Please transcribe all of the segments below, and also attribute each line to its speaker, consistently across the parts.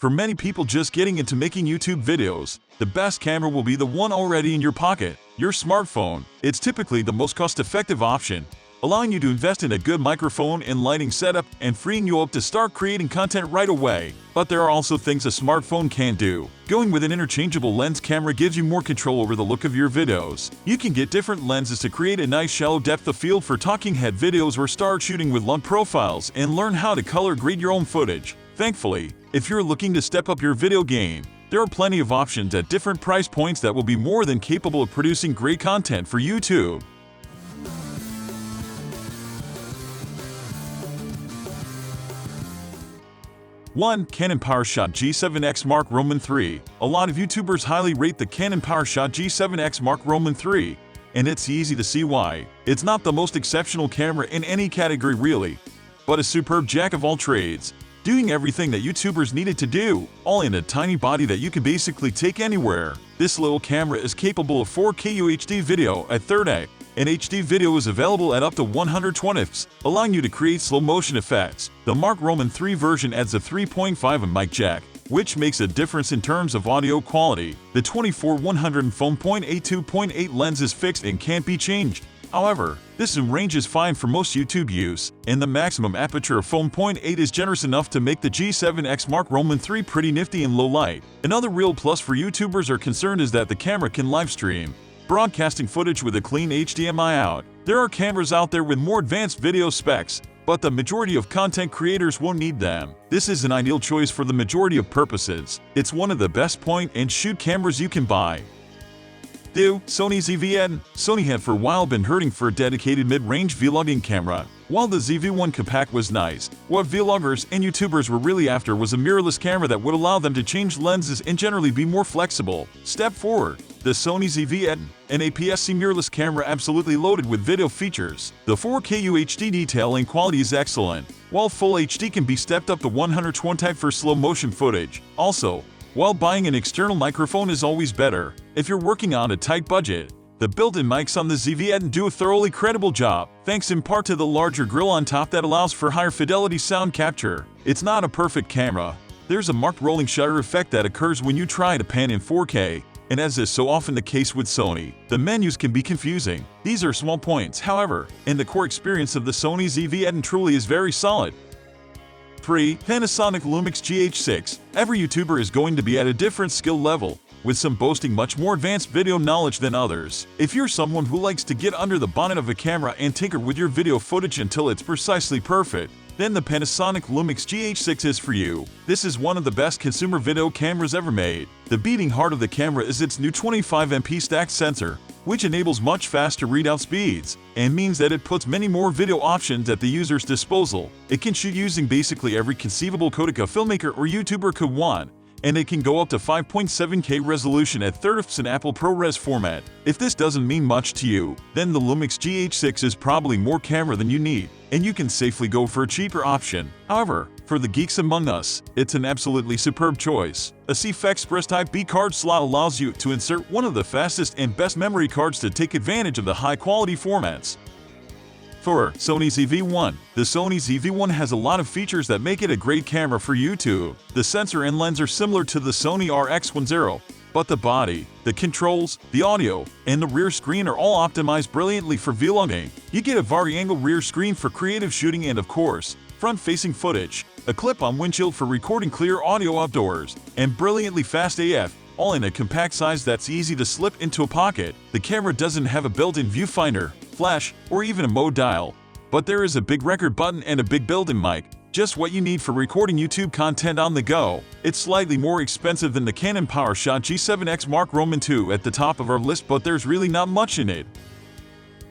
Speaker 1: For many people just getting into making YouTube videos, the best camera will be the one already in your pocket, your smartphone. It's typically the most cost-effective option, allowing you to invest in a good microphone and lighting setup and freeing you up to start creating content right away. But there are also things a smartphone can't do. Going with an interchangeable lens camera gives you more control over the look of your videos. You can get different lenses to create a nice shallow depth of field for talking head videos or start shooting with long profiles and learn how to color grade your own footage. Thankfully, if you're looking to step up your video game, there are plenty of options at different price points that will be more than capable of producing great content for YouTube. 1. Canon PowerShot G7X Mark III. A lot of YouTubers highly rate the Canon PowerShot G7X Mark III, and it's easy to see why. It's not the most exceptional camera in any category really, but a superb jack of all trades, doing everything that YouTubers needed to do, all in a tiny body that you can basically take anywhere. This little camera is capable of 4K UHD video at 30, and HD video is available at up to 120 fps, allowing you to create slow-motion effects. The Mark III version adds a 3.5mm mic jack, which makes a difference in terms of audio quality. The 24-100 f/2.8 lens is fixed and can't be changed. However, this zoom range is fine for most YouTube use, and the maximum aperture of f/0.8 is generous enough to make the G7X Mark III pretty nifty in low light. Another real plus for YouTubers are concerned is that the camera can live stream, broadcasting footage with a clean HDMI out. There are cameras out there with more advanced video specs, but the majority of content creators won't need them. This is an ideal choice for the majority of purposes. It's one of the best point-and-shoot cameras you can buy. 2. Sony ZV-E10. Sony had for a while been hurting for a dedicated mid-range vlogging camera. While the ZV-1 compact was nice, what vloggers and YouTubers were really after was a mirrorless camera that would allow them to change lenses and generally be more flexible. Step forward. The Sony ZV-E10, an APS-C mirrorless camera absolutely loaded with video features. The 4K UHD detailing quality is excellent, while Full HD can be stepped up to 120 for slow-motion footage. Also, while buying an external microphone is always better, if you're working on a tight budget, the built-in mics on the ZV-E10 do a thoroughly credible job, thanks in part to the larger grille on top that allows for higher fidelity sound capture. It's not a perfect camera. There's a marked rolling shutter effect that occurs when you try to pan in 4K, and as is so often the case with Sony, the menus can be confusing. These are small points, however, and the core experience of the Sony ZV-E10 truly is very solid. 3. Panasonic Lumix GH6. Every YouTuber is going to be at a different skill level, with some boasting much more advanced video knowledge than others. If you're someone who likes to get under the bonnet of a camera and tinker with your video footage until it's precisely perfect, then the Panasonic Lumix GH6 is for you. This is one of the best consumer video cameras ever made. The beating heart of the camera is its new 25MP stacked sensor, which enables much faster readout speeds, and means that it puts many more video options at the user's disposal. It can shoot using basically every conceivable codec a filmmaker or YouTuber could want, and it can go up to 5.7K resolution at 30 fps in Apple ProRes format. If this doesn't mean much to you, then the Lumix GH6 is probably more camera than you need, and you can safely go for a cheaper option. However, for the geeks among us, it's an absolutely superb choice. A CF Express Type B card slot allows you to insert one of the fastest and best memory cards to take advantage of the high-quality formats. 4. Sony ZV-1. The Sony ZV-1 has a lot of features that make it a great camera for YouTube. The sensor and lens are similar to the Sony RX10, but the body, the controls, the audio, and the rear screen are all optimized brilliantly for vlogging. You get a vari-angle rear screen for creative shooting and, of course, front-facing footage, a clip-on windshield for recording clear audio outdoors, and brilliantly fast AF, all in a compact size that's easy to slip into a pocket. The camera doesn't have a built-in viewfinder, flash, or even a mode dial, but there is a big record button and a big built-in mic, just what you need for recording YouTube content on the go. It's slightly more expensive than the Canon PowerShot G7X Mark II at the top of our list, but there's really not much in it.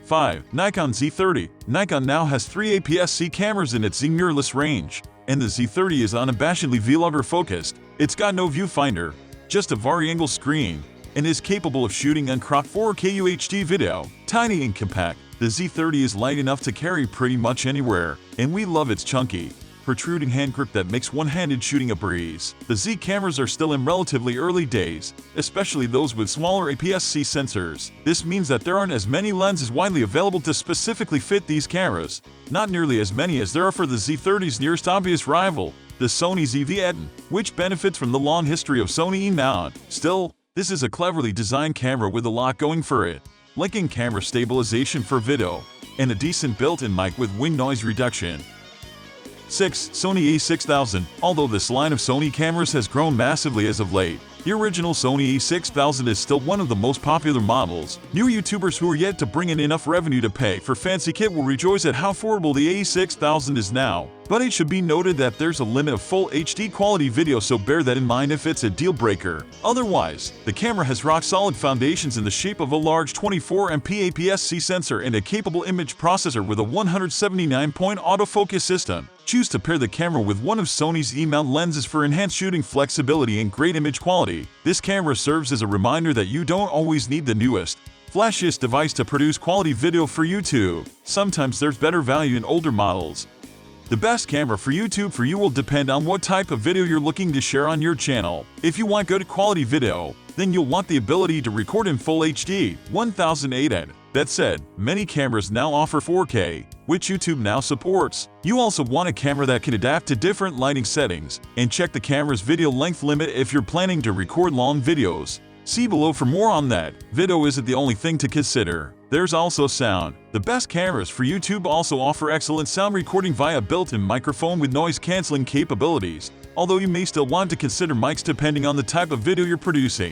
Speaker 1: 5. Nikon Z30. Nikon now has 3 APS-C cameras in its Z mirrorless range, and the Z30 is unabashedly vlogger focused. It's got no viewfinder, just a vari-angle screen, and is capable of shooting uncropped 4K UHD video. Tiny and compact, the Z30 is light enough to carry pretty much anywhere, and we love its chunky, protruding hand grip that makes one-handed shooting a breeze. The Z cameras are still in relatively early days, especially those with smaller APS-C sensors. This means that there aren't as many lenses widely available to specifically fit these cameras, not nearly as many as there are for the Z30's nearest obvious rival, the the Sony ZV-E10, which benefits from the long history of Sony E-mount. Still, this is a cleverly designed camera with a lot going for it, like in-camera stabilization for video, and a decent built-in mic with wing noise reduction. 6. Sony A6000. Although this line of Sony cameras has grown massively as of late, the original Sony A6000 is still one of the most popular models. New YouTubers who are yet to bring in enough revenue to pay for fancy kit will rejoice at how affordable the A6000 is now. But it should be noted that there's a limit of full HD quality video, so bear that in mind if it's a deal breaker. Otherwise, the camera has rock-solid foundations in the shape of a large 24MP APS-C sensor and a capable image processor with a 179-point autofocus system. Choose to pair the camera with one of Sony's E-mount lenses for enhanced shooting flexibility and great image quality. This camera serves as a reminder that you don't always need the newest, flashiest device to produce quality video for YouTube. Sometimes there's better value in older models. The best camera for YouTube for you will depend on what type of video you're looking to share on your channel. If you want good quality video, then you'll want the ability to record in full HD 1080p. That said, many cameras now offer 4K, which YouTube now supports. You also want a camera that can adapt to different lighting settings, and check the camera's video length limit if you're planning to record long videos. See below for more on that. Video isn't the only thing to consider. There's also sound. The best cameras for YouTube also offer excellent sound recording via built-in microphone with noise-canceling capabilities, although you may still want to consider mics depending on the type of video you're producing.